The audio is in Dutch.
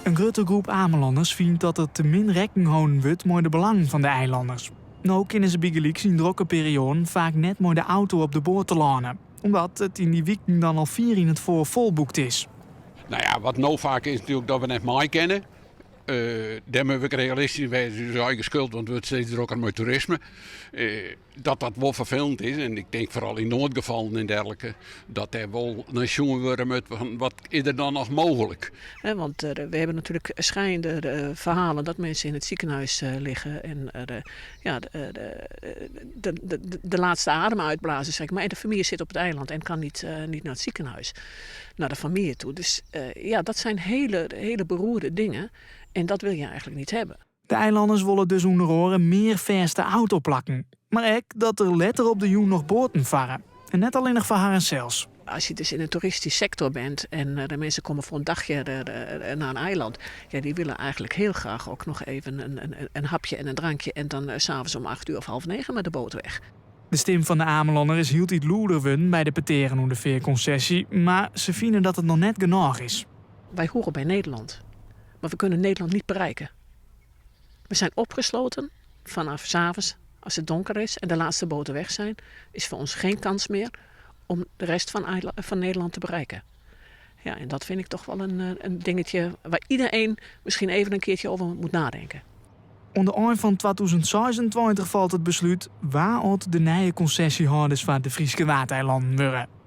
Een grote groep Amelanders vindt dat er te min rekening gehouden wordt met de belangen van de eilanders. Nou kunnen ze bij gelijk zien drukke perioden vaak net met de auto op de boord te lanen, omdat het in die weken dan al 4 in het voor volboekt is. Nou ja, wat nou vaak is natuurlijk dat we net mij kennen. Daar moeten we realistisch zijn, dus eigen schuld, want we worden steeds drukker met toerisme. Dat wel vervelend is, en ik denk vooral in noodgevallen en dergelijke, dat er wel een jongen worden met van wat is er dan nog mogelijk. Want we hebben natuurlijk schijnende verhalen dat mensen in het ziekenhuis liggen en de laatste adem uitblazen, zeg maar. En de familie zit op het eiland en kan niet naar het ziekenhuis, naar de familie toe. Dus dat zijn hele beroerde dingen. En dat wil je eigenlijk niet hebben. De eilanders willen dus onder oren meer verste auto plakken. Maar ook dat er letter op de joen nog boten varen. En net alleen nog voor haar en zelfs. Als je dus in een toeristische sector bent en de mensen komen voor een dagje naar een eiland. Ja, die willen eigenlijk heel graag ook nog even een hapje en een drankje. En dan 's avonds om 8 uur of 8:30 met de boot weg. De stem van de Amelander is hield iets loerder bij de peteren onder de veerconcessie. Maar ze vinden dat het nog net genoeg is. Wij horen bij Nederland. Maar we kunnen Nederland niet bereiken. We zijn opgesloten vanaf 's avonds als het donker is en de laatste boten weg zijn. Is voor ons geen kans meer om de rest van Nederland te bereiken. Ja, en dat vind ik toch wel een dingetje waar iedereen misschien even een keertje over moet nadenken. Onder eind van 2026 valt het besluit waar de nieuwe concessiehouders van de Frieske Wateilanden worden.